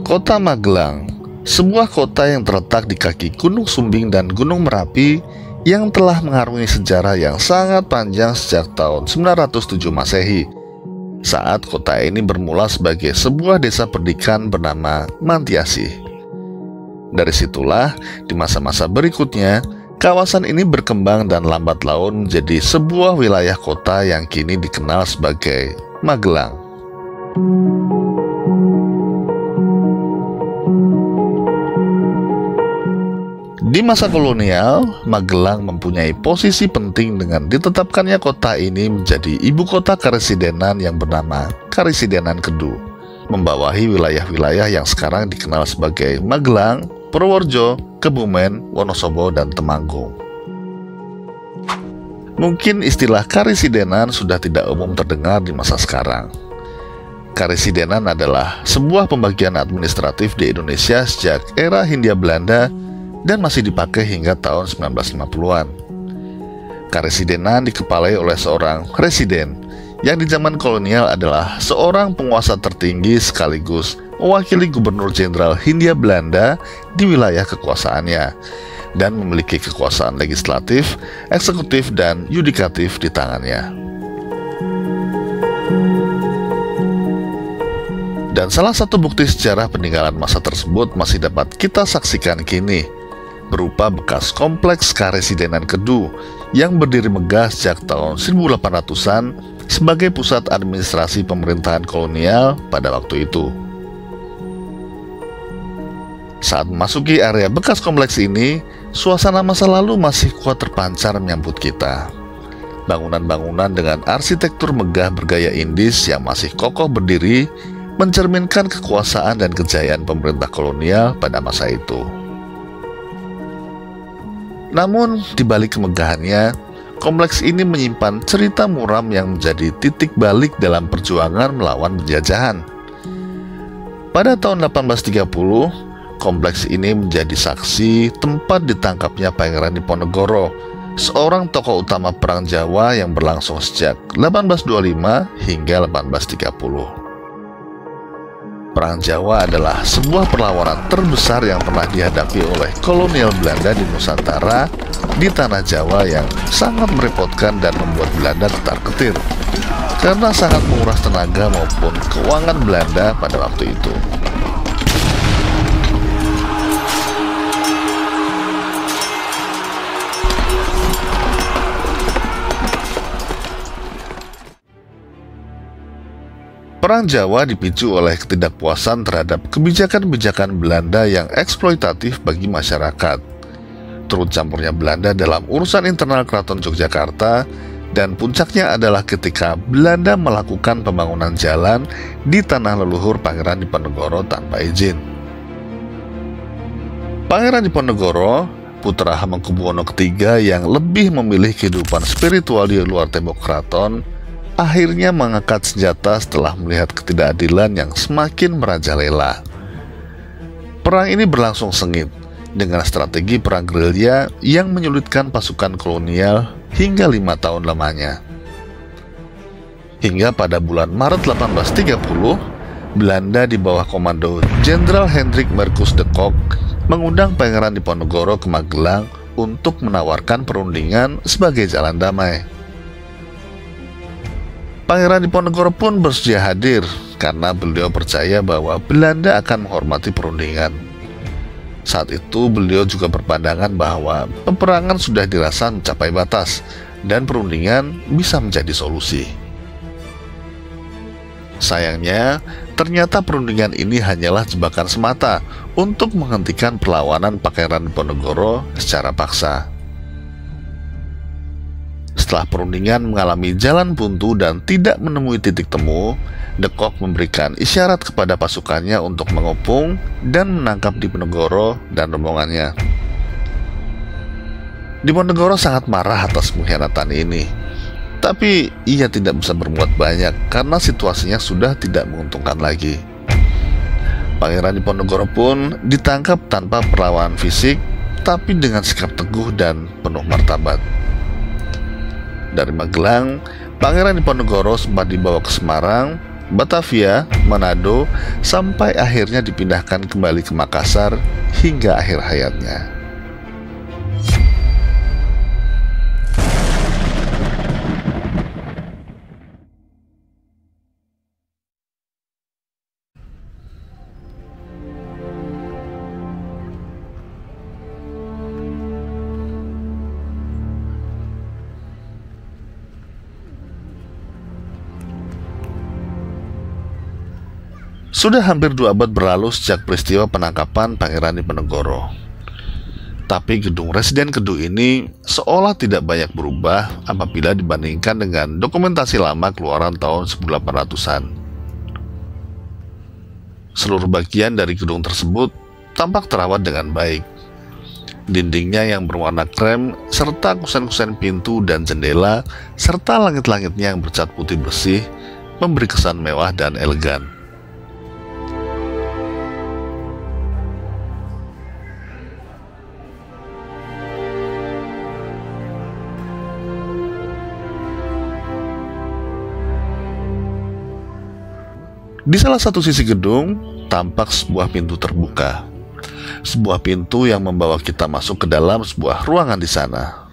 Kota Magelang, sebuah kota yang terletak di kaki Gunung Sumbing dan Gunung Merapi yang telah mengarungi sejarah yang sangat panjang sejak tahun 907 Masehi, saat kota ini bermula sebagai sebuah desa perdikan bernama Mantiasih. Dari situlah, di masa-masa berikutnya, kawasan ini berkembang dan lambat laun menjadi sebuah wilayah kota yang kini dikenal sebagai Magelang. Di masa kolonial, Magelang mempunyai posisi penting dengan ditetapkannya kota ini menjadi ibu kota karesidenan yang bernama Karesidenan Kedu, membawahi wilayah-wilayah yang sekarang dikenal sebagai Magelang, Purworejo, Kebumen, Wonosobo, dan Temanggung. Mungkin istilah karesidenan sudah tidak umum terdengar di masa sekarang. Karesidenan adalah sebuah pembagian administratif di Indonesia sejak era Hindia Belanda dan masih dipakai hingga tahun 1950-an. Karesidenan dikepalai oleh seorang residen yang di zaman kolonial adalah seorang penguasa tertinggi sekaligus mewakili Gubernur Jenderal Hindia Belanda di wilayah kekuasaannya dan memiliki kekuasaan legislatif, eksekutif, dan yudikatif di tangannya. Dan salah satu bukti sejarah peninggalan masa tersebut masih dapat kita saksikan kini, berupa bekas kompleks Karesidenan Kedu yang berdiri megah sejak tahun 1800-an sebagai pusat administrasi pemerintahan kolonial pada waktu itu. Saat memasuki area bekas kompleks ini, suasana masa lalu masih kuat terpancar menyambut kita. Bangunan-bangunan dengan arsitektur megah bergaya Indis yang masih kokoh berdiri mencerminkan kekuasaan dan kejayaan pemerintah kolonial pada masa itu. Namun, di balik kemegahannya, kompleks ini menyimpan cerita muram yang menjadi titik balik dalam perjuangan melawan penjajahan. Pada tahun 1830, kompleks ini menjadi saksi tempat ditangkapnya Pangeran Diponegoro, seorang tokoh utama Perang Jawa yang berlangsung sejak 1825 hingga 1830. Perang Jawa adalah sebuah perlawanan terbesar yang pernah dihadapi oleh kolonial Belanda di Nusantara di tanah Jawa yang sangat merepotkan dan membuat Belanda ketar-ketir karena sangat menguras tenaga maupun keuangan Belanda pada waktu itu. Perang Jawa dipicu oleh ketidakpuasan terhadap kebijakan-kebijakan Belanda yang eksploitatif bagi masyarakat, turut campurnya Belanda dalam urusan internal Keraton Yogyakarta, dan puncaknya adalah ketika Belanda melakukan pembangunan jalan di tanah leluhur Pangeran Diponegoro tanpa izin. Pangeran Diponegoro, putra Hamengkubuwono III yang lebih memilih kehidupan spiritual di luar tembok keraton, akhirnya mengangkat senjata setelah melihat ketidakadilan yang semakin merajalela. Perang ini berlangsung sengit dengan strategi perang gerilya yang menyulitkan pasukan kolonial hingga 5 tahun lamanya. Hingga pada bulan Maret 1830, Belanda di bawah komando Jenderal Hendrik Marcus de Kock mengundang Pangeran Diponegoro ke Magelang untuk menawarkan perundingan sebagai jalan damai. Pangeran Diponegoro pun bersedia hadir karena beliau percaya bahwa Belanda akan menghormati perundingan. Saat itu beliau juga berpandangan bahwa peperangan sudah dirasa mencapai batas dan perundingan bisa menjadi solusi. Sayangnya, ternyata perundingan ini hanyalah jebakan semata untuk menghentikan perlawanan Pangeran Diponegoro secara paksa. Setelah perundingan mengalami jalan buntu dan tidak menemui titik temu, de Kock memberikan isyarat kepada pasukannya untuk mengepung dan menangkap Diponegoro dan rombongannya. Diponegoro sangat marah atas pengkhianatan ini, tapi ia tidak bisa berbuat banyak karena situasinya sudah tidak menguntungkan lagi. Pangeran Diponegoro pun ditangkap tanpa perlawanan fisik, tapi dengan sikap teguh dan penuh martabat. Dari Magelang, Pangeran Diponegoro sempat dibawa ke Semarang Batavia, Manado, sampai akhirnya dipindahkan kembali ke Makassar hingga akhir hayatnya. Sudah hampir 2 abad berlalu sejak peristiwa penangkapan Pangeran Diponegoro. Tapi gedung Residen Kedu ini seolah tidak banyak berubah apabila dibandingkan dengan dokumentasi lama keluaran tahun 1800-an. Seluruh bagian dari gedung tersebut tampak terawat dengan baik. Dindingnya yang berwarna krem, serta kusen-kusen pintu dan jendela, serta langit-langitnya yang bercat putih bersih, memberi kesan mewah dan elegan. Di salah satu sisi gedung, tampak sebuah pintu terbuka. Sebuah pintu yang membawa kita masuk ke dalam sebuah ruangan di sana.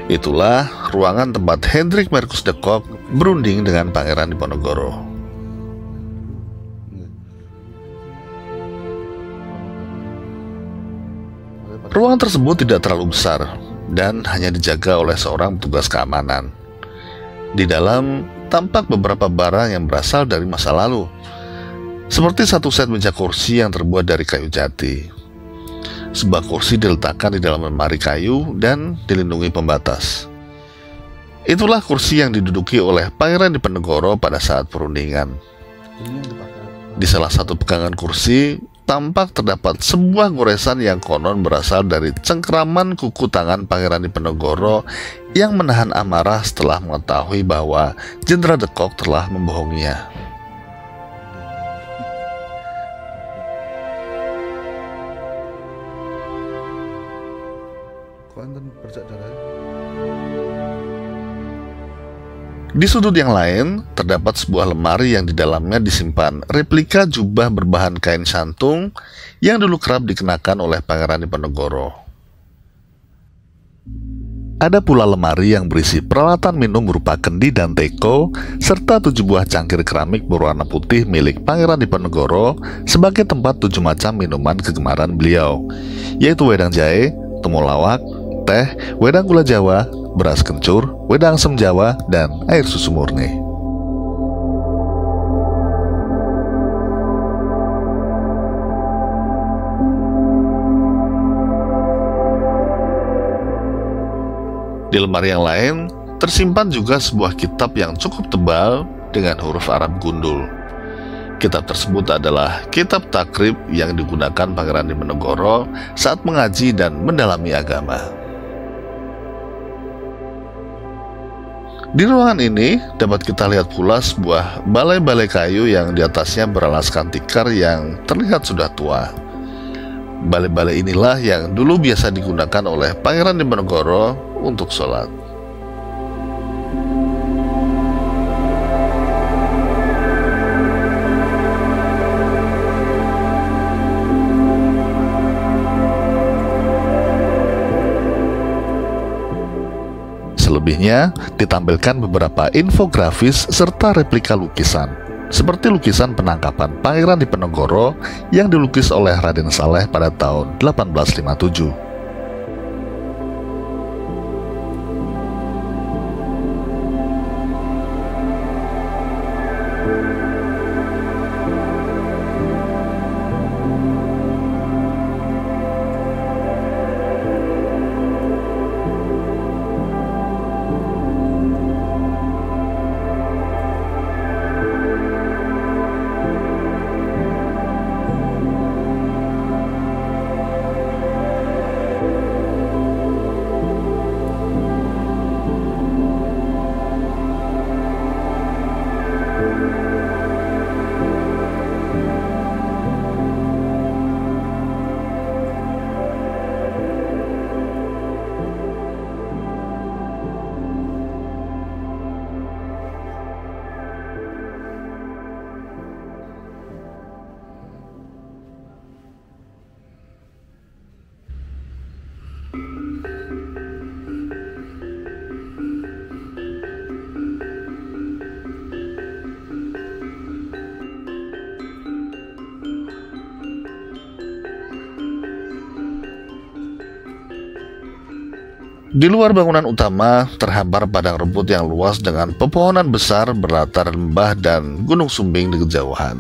Itulah ruangan tempat Hendrik Marcus de Kock berunding dengan Pangeran Diponegoro. Ruangan tersebut tidak terlalu besar dan hanya dijaga oleh seorang petugas keamanan. Di dalam tampak beberapa barang yang berasal dari masa lalu, seperti satu set meja kursi yang terbuat dari kayu jati. Sebuah kursi diletakkan di dalam lemari kayu dan dilindungi pembatas. Itulah kursi yang diduduki oleh Pangeran Diponegoro pada saat perundingan. Di salah satu pegangan kursi, tampak terdapat sebuah goresan yang konon berasal dari cengkeraman kuku tangan Pangeran Diponegoro yang menahan amarah setelah mengetahui bahwa Jenderal de Kock telah membohonginya. Di sudut yang lain, terdapat sebuah lemari yang di dalamnya disimpan replika jubah berbahan kain santung yang dulu kerap dikenakan oleh Pangeran Diponegoro. Ada pula lemari yang berisi peralatan minum berupa kendi dan teko, serta 7 buah cangkir keramik berwarna putih milik Pangeran Diponegoro sebagai tempat 7 macam minuman kegemaran beliau, yaitu wedang jahe, temulawak, teh, wedang gula Jawa, beras kencur, wedang asam Jawa, dan air susu murni. Di lemari yang lain, tersimpan juga sebuah kitab yang cukup tebal dengan huruf Arab gundul. Kitab tersebut adalah Kitab Takrib yang digunakan Pangeran Diponegoro saat mengaji dan mendalami agama. Di ruangan ini dapat kita lihat pula sebuah balai-balai kayu yang di atasnya beralaskan tikar yang terlihat sudah tua. Balai-balai inilah yang dulu biasa digunakan oleh Pangeran Diponegoro untuk sholat. Selebihnya ditampilkan beberapa infografis serta replika lukisan, seperti lukisan penangkapan Pangeran Diponegoro yang dilukis oleh Raden Saleh pada tahun 1857. Di luar bangunan utama terhampar padang rumput yang luas dengan pepohonan besar berlatar lembah dan gunung sumbing di kejauhan.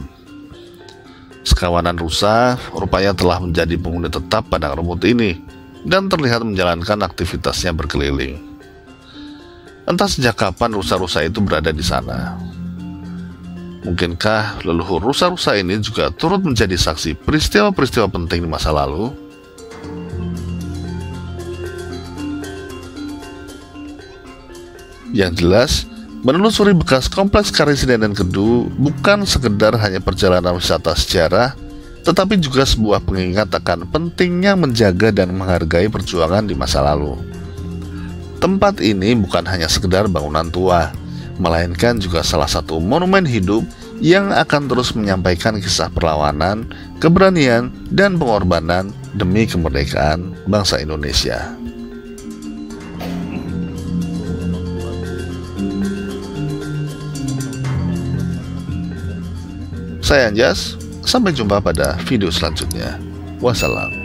Sekawanan rusa rupanya telah menjadi penghuni tetap padang rumput ini dan terlihat menjalankan aktivitasnya berkeliling. Entah sejak kapan rusa-rusa itu berada di sana. Mungkinkah leluhur rusa-rusa ini juga turut menjadi saksi peristiwa-peristiwa penting di masa lalu? Yang jelas, menelusuri bekas kompleks Karesiden dan Kedu bukan sekedar hanya perjalanan wisata sejarah, tetapi juga sebuah pengingat akan pentingnya menjaga dan menghargai perjuangan di masa lalu. Tempat ini bukan hanya sekedar bangunan tua, melainkan juga salah satu monumen hidup yang akan terus menyampaikan kisah perlawanan, keberanian, dan pengorbanan demi kemerdekaan bangsa Indonesia. Saya Anjas, sampai jumpa pada video selanjutnya. Wassalam.